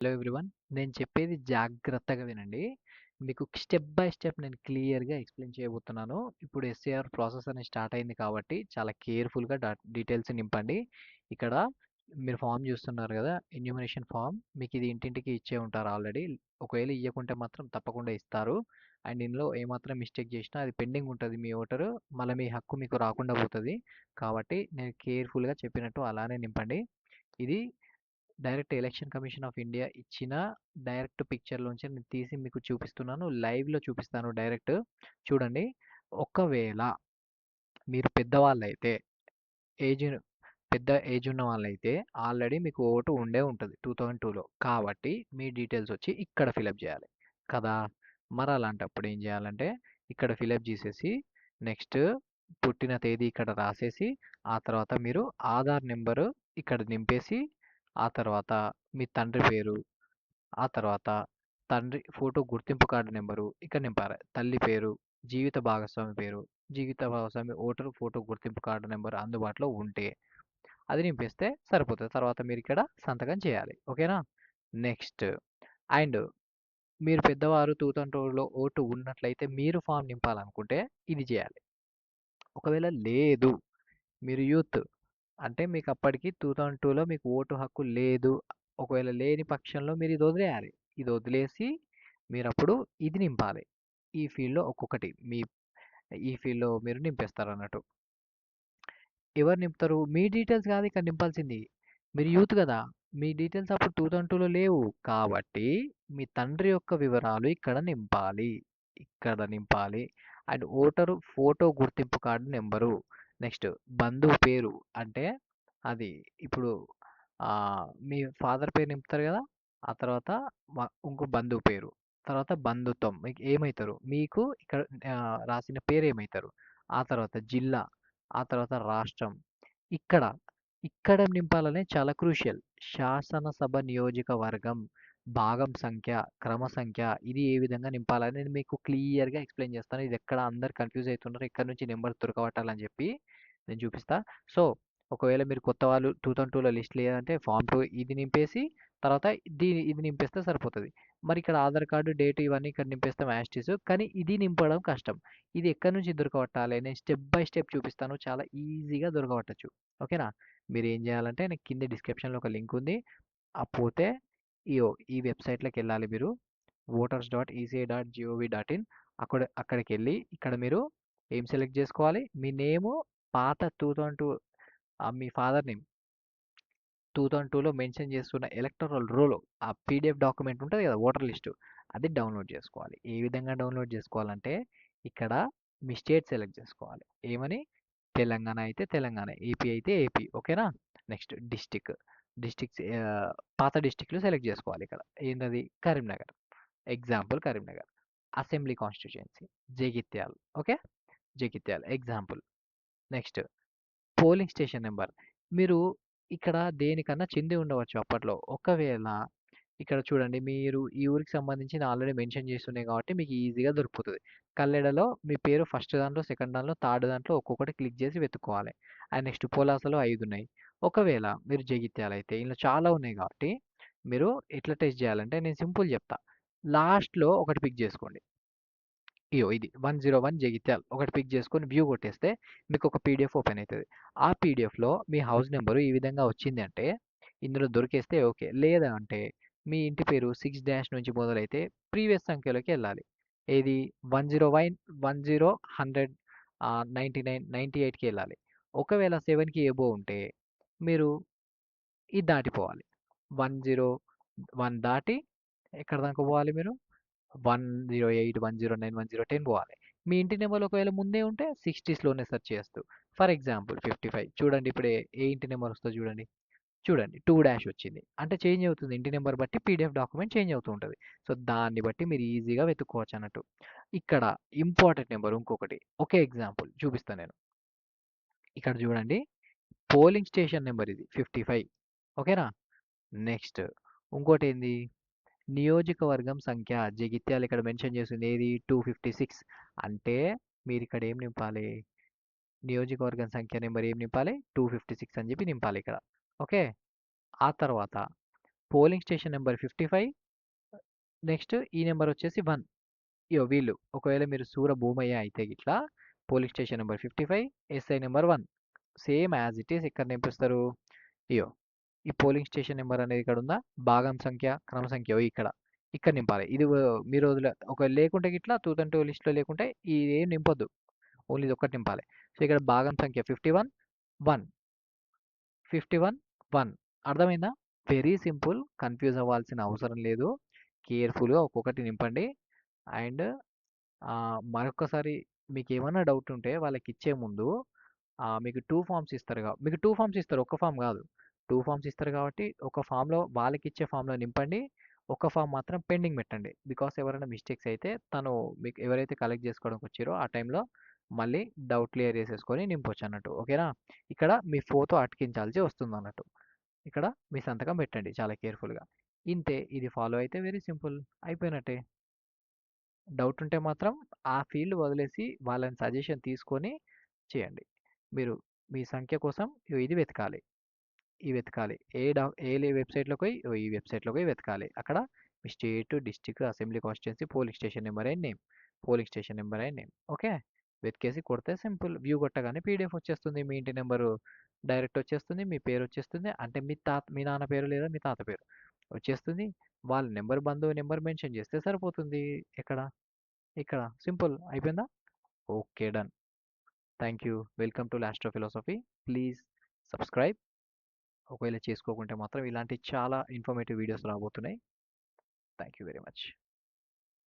Hello everyone. నేను చెప్పేది జాగ్రత్తగా వినండి. మీకు స్టెప్ బై స్టెప్ నేను క్లియర్‌గా ఎక్స్‌ప్లెయిన్ చేయబోతున్నాను. ఇప్పుడు ఎస్ఏఆర్ ప్రాసెస్ అనేది స్టార్ట్ అయింది కాబట్టి చాలా కేర్‌ఫుల్‌గా డీటెయిల్స్ నింపండి. ఇక్కడ మీరు ఫార్మ్ చూస్తున్నారు కదా! Enumeration form. మీకు ఇది ఇంటింటికి ఇచ్చే ఉంటారు ఆల్రెడీ. ఒకవేళ ఇయ్యకుంటే మాత్రం తప్పకుండా ఇస్తారు. అండ్ ఇందులో ఏమాత్రం మిస్టేక్ చేసినా అది పెండింగ్ ఉంటది మీ ఓటరు. మళ్ళా మీ హక్కు మీకు రాకుండా పోతది. కాబట్టి నేను కేర్‌ఫుల్‌గా చెప్పినట్టు అలానే నింపండి. ఇది direct election commission of India ఇచ్చిన డైరెక్ట్ పిక్చర్‌లోంచి నేను తీసి మీకు చూపిస్తున్నాను. లైవ్‌లో చూపిస్తాను డైరెక్ట్. చూడండి. ఒకవేళ మీరు పెద్దవాళ్ళైతే ఏజ్ పెద్ద ఏజ్ ఉన్న వాళ్ళైతే ఆల్రెడీ మీకు ఓటు ఉండే ఉంటది 2002లో. కాబట్టి మీ డీటెయిల్స్ వచ్చి ఇక్కడ ఫిలప్ చేయాలి. కదా! మరి అలాంటప్పుడు ఏం చేయాలంటే ఇక్కడ ఫిలప్ చేసేసి నెక్స్ట్ పుట్టిన తేదీ ఇక్కడ రాసేసి ఆ తర్వాత మీరు ఆధార్ నెంబరు ఇక్కడ నింపేసి ఆ తర్వాత మీ తండ్రి పేరు, ఆ తర్వాత తండ్రి ఫోటో గుర్తింపు కార్డు నెంబరు ఇక్కడ నింపాలి. తల్లి పేరు, జీవిత భాగస్వామి పేరు, జీవిత భాగస్వామి ఓటరు ఫోటో గుర్తింపు కార్డు నెంబర్ అందుబాటులో ఉంటే అది నింపేస్తే సరిపోతది. తర్వాత మీరిక్కడ సంతకం చేయాలి. ఓకేనా? నెక్స్ట్ అండ్ మీరు పెద్దవారు 2002లో ఓటు ఉన్నట్లయితే మీరు ఫామ్ నింపాలనుకుంటే ఇది చేయాలి. ఒకవేళ లేదు మీరు యూత్ అంటే మీకు అప్పటికి 2002లో మీకు ఓటు హక్కు లేదు. ఒకవేళ లేని పక్షంలో మీరు ఇది వదిలేయాలి. ఇది వదిలేసి మీరప్పుడు ఇది నింపాలి. ఈ ఫీల్డ్‌లో ఒక్కొక్కటి ఈ ఫీల్డ్‌లో మీరు నింపేస్తారన్నట్టు. ఎవరు నింపుతారు? మీ డీటెయిల్స్ కాదు ఇక్కడ నింపాల్సింది. మీరు యూత్ గదా! మీ డీటెయిల్స్ అప్పుడు 2002లో లేవు. కాబట్టి మీ తండ్రి యొక్క వివరాలు ఇక్కడ నింపాలి. ఇక్కడ నింపాలి. అండ్ ఓటరు ఫోటో గుర్తింపు కార్డ్ నంబరు. నెక్స్ట్ బంధువు పేరు. అంటే అది ఇప్పుడు మీ ఫాదర్ పేరు నింపుతారు గదా! ఆ తర్వాత ఇంకో బంధువు పేరు. తర్వాత బంధుత్వం. మీకు ఏమైతారు? మీకు ఇక్కడ రాసిన పేరు ఏమైతారు? ఆ తర్వాత జిల్లా. ఆ తర్వాత రాష్ట్రం. ఇక్కడ, ఇక్కడ నింపాలనే చాలా క్రూషియల్. శాసనసభ నియోజకవర్గం, భాగం సంఖ్య, క్రమ సంఖ్య ఇది ఏ విధంగా నింపాలని నేను మీకు క్లియర్‌గా ఎక్స్‌ప్లెయిన్ చేస్తాను. ఇది ఎక్కడ అందరూ కన్‌ఫ్యూజ్ అయితున్నారు. ఎక్కడి నుంచి నంబర్స్ దొరకబట్టాలని చెప్పి నేను చూపిస్తా. సో, ఒకవేళ మీరు కొత్త వాళ్ళు 2002లో లిస్ట్ లేదంటే ఫార్మ్ 2 ఇది నింపేసి తర్వాత ఇది నింపేస్తే సరిపోతది. మరి ఇక్కడ ఆధార్ కార్డ్, డేట్ ఇవన్నీ ఇక్కడ నింపేస్తాం యాజ్ ఇట్ ఈజ్. కానీ ఇది నింపడం కష్టం. ఇది ఎక్కడి నుంచి దొరకబట్టాలి? నేను స్టెప్ బై స్టెప్ చూపిస్తాను. చాలా ఈజీగా దొరకబట్టొచ్చు. ఓకేనా? మీరేం జేయాలంటే నాకు కింద డిస్క్రిప్షన్‌లో ఒక లింక్ ఉంది. పోతే ఈ వెబ్‌సైట్‌లోకెళ్ళాలి మీరు. voters.eci.gov.in అక్కడికెళ్ళి ఇక్కడ మీరు ఏం సెలెక్ట్ జేసుకోవాలి? మీ నేము పాత 2002 మీ ఫాదర్ నేమ్ 2002లో మెన్షన్ చేస్తున్న ఎలక్టోరల్ రోల్ ఆ పీడీఎఫ్ డాక్యుమెంట్ ఉంటది కదా! ఓటర్ లిస్టు అది డౌన్‌లోడ్ జేసుకోవాలి. ఏ విధంగా డౌన్‌లోడ్ జేసుకోవాలంటే ఇక్కడ మీ స్టేట్ సెలెక్ట్ జేసుకోవాలి. ఏమని? తెలంగాణ అయితే తెలంగాణ, ఏపీ అయితే ఏపీ. ఓకేనా? నెక్స్ట్ డిస్ట్రిక్ట్స్ పాత డిస్ట్రిక్ట్‌లు సెలెక్ట్ జేసుకోవాలి ఇక్కడ. ఏందది? Karimnagar. Example Karimnagar. Assembly constituency Jagtial. Okay. Jagtial example. Next polling station number. మీరు ఇక్కడ దేనికన్నా చెంది ఉండవచ్చు అప్పట్లో. ఒకవేళ ఇక్కడ చూడండి మీరు ఈ ఊరికి సంబంధించి ఆల్రెడీ మెన్షన్ చేసున్నాయి కాబట్టి మీకు ఈజీగా దొరికిపోతది. కల్లెడలో మీ పేరు ఫస్ట్ దాంట్లో, సెకండ్ దాంట్లో, థర్డ్ దాంట్లో ఒక్కొక్కటి క్లిక్ చేసి వెతుక్కోవాలి. అండ్ నెక్స్ట్ పులాసలో 5 ఉన్నాయి. ఒకవేళ మీరు జగిత్యాల అయితే ఇందులో చాలా ఉన్నాయి కాబట్టి మీరు ఎట్లా టెస్ట్ చేయాలంటే నేను సింపుల్ చెప్తా. లాస్ట్‌లో ఒకటి పిక్ చేసుకోండి. ఇది 101 జగిత్యాల ఒకటి పిక్ చేసుకొని వ్యూ కొట్టేస్తే మీకు ఒక పీడిఎఫ్ ఓపెన్ అవుతది. ఆ పీడిఎఫ్‌లో మీ హౌస్ నెంబరు ఈ విధంగా వచ్చింది అంటే ఇందులో దొరికేస్తే ఓకే. లేదా అంటే మీ ఇంటి పేరు 6 డాష్ నుంచి మొదలైతే ప్రీవియస్ సంఖ్యలోకి వెళ్ళాలి. ఏది 101, 10, 100 99, 98కి వెళ్ళాలి. ఒకవేళ 7కి అబోవ్ ఉంటే మీరు ఇది దాటిపోవాలి. 101 దాటి ఎక్కడి దాకా పోవాలి మీరు? 108, 109, 1010 పోవాలి. మీ ఇంటి నెంబర్ ఒకవేళ ముందే ఉంటే 60స్‌లోనే సెర్చ్ చేస్తూ. ఫర్ ఎగ్జాంపుల్ 55 చూడండి ఇప్పుడు ఏ ఇంటి నెంబర్ వస్తదో చూడండి. చూడండి 2 డాష్ వచ్చింది. అంటే చేంజ్ అవుతుంది. ఇంటి నెంబర్ బట్టి పీడీఎఫ్ డాక్యుమెంట్ చేంజ్ అవుతూ ఉంటది. సో, దాన్ని బట్టి మీరు ఈజీగా వెతుక్కోవచ్చు అన్నట్టు. ఇక్కడ ఇంపార్టెంట్ నెంబర్ ఇంకొకటి. ఒకే ఎగ్జాంపుల్ చూపిస్తా నేను. ఇక్కడ చూడండి పోలింగ్ స్టేషన్ నెంబర్ ఇది 55 ఓకేనా? నెక్స్ట్ ఇంకోటేంది నియోజకవర్గం సంఖ్య జగిత్యాల ఇక్కడ మెన్షన్ చేసింది ఏది 256 అంటే మీరు ఇక్కడ ఏం నింపాలి నియోజకవర్గం సంఖ్య నెంబర్ ఏం నింపాలి 256 అని చెప్పి నింపాలి ఇక్కడ ఓకే ఆ తర్వాత పోలింగ్ స్టేషన్ నెంబర్ 55. నెక్స్ట్ ఈ నెంబర్ వచ్చేసి 1. ఇగో వీళ్ళు ఒకవేళ మీరు సూర భూమయ్య అయితే గిట్లా polling station number 55, SI number 1 same as it is ఇక్కడ నింపిస్తారు. ఇయో ఈ పోలింగ్ స్టేషన్ నెంబర్ అనేది ఇక్కడ ఉందా, భాగం సంఖ్య, క్రమ సంఖ్య ఇక్కడ ఇక్కడ నింపాలి. ఇది మీరు ఒకవేళ లేకుంటే గిట్లా 2 లిస్ట్లో లేకుంటే ఇది ఏం నింపొద్దు, ఓన్లీ ఇది ఒక్కటి నింపాలి. సో ఇక్కడ భాగం సంఖ్య 51 1 51 1 అర్థమైందా? వెరీ సింపుల్, కన్ఫ్యూజ్ అవ్వాల్సిన అవసరం లేదు. కేర్ఫుల్గా ఒక్కొక్కటి నింపండి. అండ్ మరొకసారి మీకు ఏమైనా డౌట్ ఉంటే వాళ్ళకి ఇచ్చే ముందు మీకు 2 ఫామ్స్ ఇస్తారు మీకు 2 ఫామ్స్ ఇస్తారు, ఒక్క ఫామ్ కాదు. 2 ఫామ్స్ ఇస్తారు కాబట్టి ఒక ఫామ్లో వాళ్ళకి ఇచ్చే ఫామ్లో నింపండి, ఒక ఫామ్ మాత్రం పెండింగ్ పెట్టండి. బికాస్ ఎవరైనా మిస్టేక్స్ అయితే తను మీకు ఎవరైతే కలెక్ట్ చేసుకోవడానికి వచ్చారో ఆ టైంలో మళ్ళీ డౌట్ క్లియర్ చేసేసుకొని నింపొచ్చు అన్నట్టు. ఓకేనా? ఇక్కడ మీ ఫోటో అతికించాల్సి వస్తుంది అన్నట్టు. ఇక్కడ మీ సంతకం పెట్టండి చాలా కేర్ఫుల్గా. ఇంతే, ఇది ఫాలో అయితే వెరీ సింపుల్, అయిపోయినట్టే. డౌట్ ఉంటే మాత్రం ఆ ఫీల్డ్ వదిలేసి వాళ్ళని సజెషన్ తీసుకొని చేయండి. మీరు మీ సంఖ్య కోసం ఇది వెతకాలి, ఈ వెతకాలి. ఏ వెబ్సైట్లోకి పోయి ఈ వెబ్సైట్లోకి పోయి వెతకాలి. అక్కడ మీ state, district, assembly constituency, polling station number and name, polling station number and name. Okay, వెతికేసి కొడితే సింపుల్, వ్యూ కొట్టగానే పీడిఎఫ్ వచ్చేస్తుంది. మీ ఇంటి నెంబరు డైరెక్ట్ వచ్చేస్తుంది, మీ పేరు వచ్చేస్తుంది, అంటే మీ నాన్న పేరు లేదా మీ తాత పేరు వచ్చేస్తుంది. వాళ్ళ నెంబర్, బంధువు నెంబర్ మెన్షన్ చేస్తే సరిపోతుంది. ఎక్కడ ఇక్కడ సింపుల్ అయిపోయిందా? Okay, done. Thank you. Welcome to లాస్ట్రో ఫిలాసఫీ. Please subscribe. ఒకవేళ చేసుకోకుంటే మాత్రం ఇలాంటి చాలా ఇన్ఫర్మేటివ్ వీడియోస్ రాబోతున్నాయి. Thank you very much.